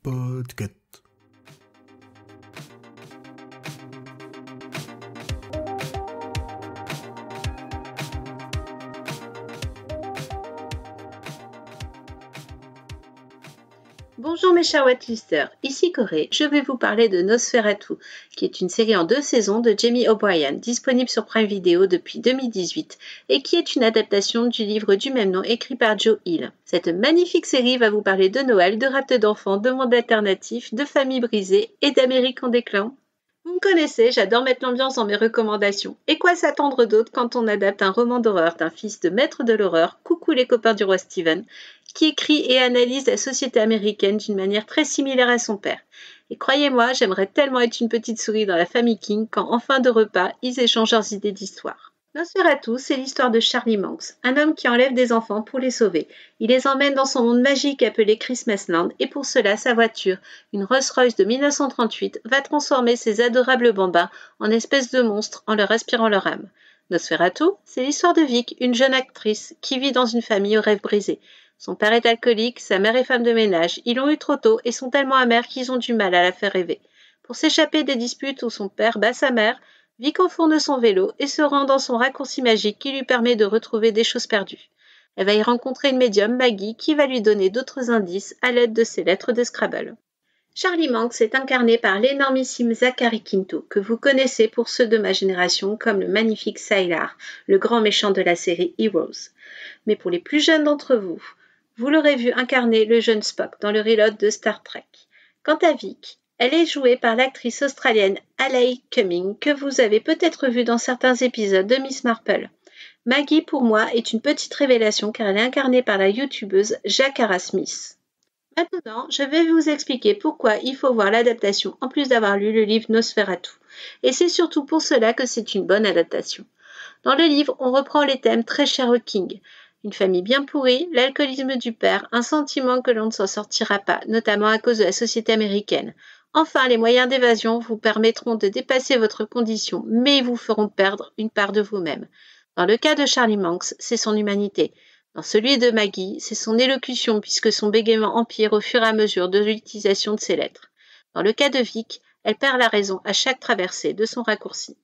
Podcast. Bonjour mes chers Watlisters, ici Corée, je vais vous parler de Nosferatu, qui est une série en 2 saisons de Jamie O'Brien, disponible sur Prime Video depuis 2018, et qui est une adaptation du livre du même nom écrit par Joe Hill. Cette magnifique série va vous parler de Noël, de raptes d'enfants, de monde alternatif, de familles brisées et d'Amérique en déclin. Vous me connaissez, j'adore mettre l'ambiance dans mes recommandations. Et quoi s'attendre d'autre quand on adapte un roman d'horreur d'un fils de maître de l'horreur, coucou les copains du roi Steven, qui écrit et analyse la société américaine d'une manière très similaire à son père. Et croyez-moi, j'aimerais tellement être une petite souris dans la famille King quand, en fin de repas, ils échangent leurs idées d'histoire. Nosferatu, c'est l'histoire de Charlie Manx, un homme qui enlève des enfants pour les sauver. Il les emmène dans son monde magique appelé Christmasland et pour cela, sa voiture, une Rolls-Royce de 1938, va transformer ces adorables bambins en espèces de monstres en leur aspirant leur âme. Nosferatu, c'est l'histoire de Vic, une jeune actrice qui vit dans une famille aux rêves brisés. Son père est alcoolique, sa mère est femme de ménage, ils l'ont eu trop tôt et sont tellement amers qu'ils ont du mal à la faire rêver. Pour s'échapper des disputes où son père bat sa mère, Vic enfourne son vélo et se rend dans son raccourci magique qui lui permet de retrouver des choses perdues. Elle va y rencontrer une médium, Maggie, qui va lui donner d'autres indices à l'aide de ses lettres de Scrabble. Charlie Manx est incarné par l'énormissime Zachary Quinto, que vous connaissez pour ceux de ma génération comme le magnifique Sylar, le grand méchant de la série Heroes. Mais pour les plus jeunes d'entre vous, vous l'aurez vu incarner le jeune Spock dans le reload de Star Trek. Quant à Vic, elle est jouée par l'actrice australienne Hayley Cumming, que vous avez peut-être vue dans certains épisodes de Miss Marple. Maggie, pour moi, est une petite révélation car elle est incarnée par la youtubeuse Jakara Smith. Maintenant, je vais vous expliquer pourquoi il faut voir l'adaptation en plus d'avoir lu le livre Nosferatu. Et c'est surtout pour cela que c'est une bonne adaptation. Dans le livre, on reprend les thèmes très chers au King. Une famille bien pourrie, l'alcoolisme du père, un sentiment que l'on ne s'en sortira pas, notamment à cause de la société américaine. Enfin, les moyens d'évasion vous permettront de dépasser votre condition, mais ils vous feront perdre une part de vous-même. Dans le cas de Charlie Manx, c'est son humanité. Dans celui de Maggie, c'est son élocution puisque son bégaiement empire au fur et à mesure de l'utilisation de ses lettres. Dans le cas de Vic, elle perd la raison à chaque traversée de son raccourci.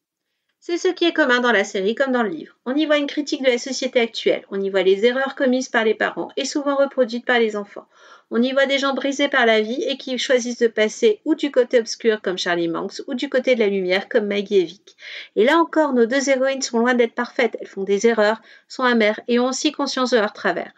C'est ce qui est commun dans la série comme dans le livre. On y voit une critique de la société actuelle, on y voit les erreurs commises par les parents et souvent reproduites par les enfants. On y voit des gens brisés par la vie et qui choisissent de passer ou du côté obscur comme Charlie Manx ou du côté de la lumière comme Maggie et Vic. Et là encore, nos deux héroïnes sont loin d'être parfaites, elles font des erreurs, sont amères et ont aussi conscience de leurs travers.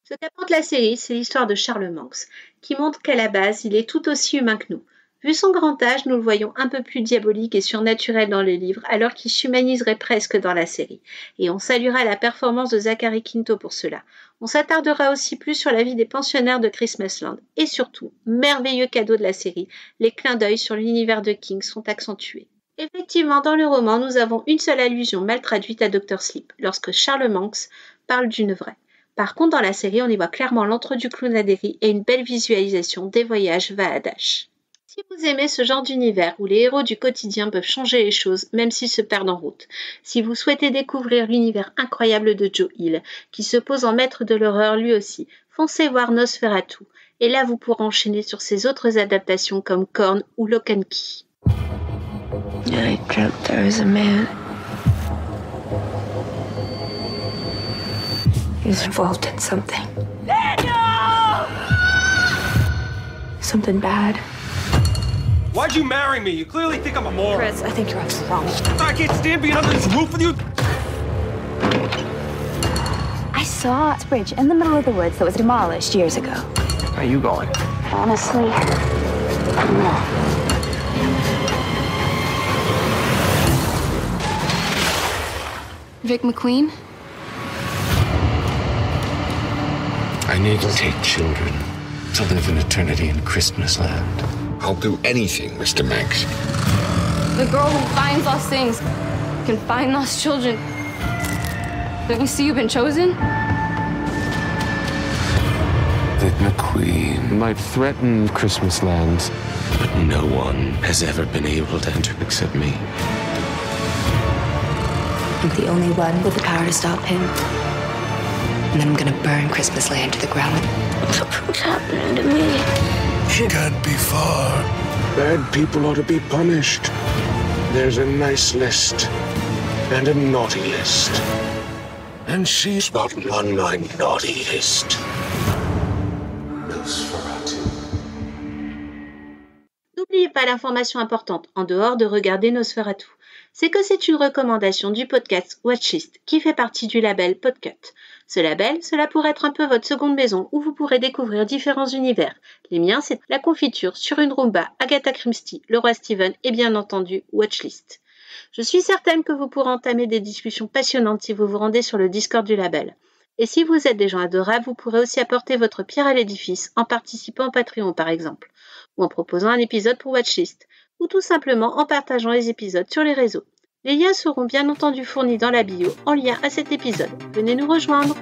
Ce qu'apporte la série, c'est l'histoire de Charles Manx, qui montre qu'à la base, il est tout aussi humain que nous. Vu son grand âge, nous le voyons un peu plus diabolique et surnaturel dans le livre, alors qu'il s'humaniserait presque dans la série. Et on saluera la performance de Zachary Quinto pour cela. On s'attardera aussi plus sur la vie des pensionnaires de Christmasland. Et surtout, merveilleux cadeau de la série, les clins d'œil sur l'univers de King sont accentués. Effectivement, dans le roman, nous avons une seule allusion mal traduite à Dr. Sleep, lorsque Charles Manx parle d'une vraie. Par contre, dans la série, on y voit clairement l'entre du clown à Derry et une belle visualisation des voyages Valadash. Si vous aimez ce genre d'univers où les héros du quotidien peuvent changer les choses même s'ils se perdent en route, si vous souhaitez découvrir l'univers incroyable de Joe Hill, qui se pose en maître de l'horreur lui aussi, foncez voir Nosferatu, et là vous pourrez enchaîner sur ses autres adaptations comme Korn ou Lock and Key. I dreamt there was a man. He was involved in something. Daniel! Something bad. Why'd you marry me? You clearly think I'm a moron. Chris, I think you're absolutely wrong. I can't stand being under this roof with you. I saw a bridge in the middle of the woods that was demolished years ago. Where are you going? Honestly, I don't know. Vic McQueen? I need to take children to live in eternity in Christmasland. I'll do anything, Mr. Manx. The girl who finds lost things can find lost children. Don't you see you've been chosen? Vic McQueen might threaten Christmasland, but no one has ever been able to enter except me. I'm the only one with the power to stop him. And then I'm gonna burn Christmasland to the ground. happening to me? She can't be far. Bad people ought to be punished. There's a nice list and a naughty list. And she's not on my naughty list. Nosferatu. N'oubliez pas l'information importante, en dehors de regarder Nosferatu, c'est que c'est une recommandation du podcast Watchlist, qui fait partie du label Podcut. Ce label, cela pourrait être un peu votre seconde maison, où vous pourrez découvrir différents univers. Les miens, c'est La Confiture, Sur une Roomba, Agatha Christie, Le Roi Steven et bien entendu Watchlist. Je suis certaine que vous pourrez entamer des discussions passionnantes si vous vous rendez sur le Discord du label. Et si vous êtes des gens adorables, vous pourrez aussi apporter votre pierre à l'édifice en participant au Patreon par exemple, ou en proposant un épisode pour Watchlist, ou tout simplement en partageant les épisodes sur les réseaux. Les liens seront bien entendu fournis dans la bio en lien à cet épisode. Venez nous rejoindre!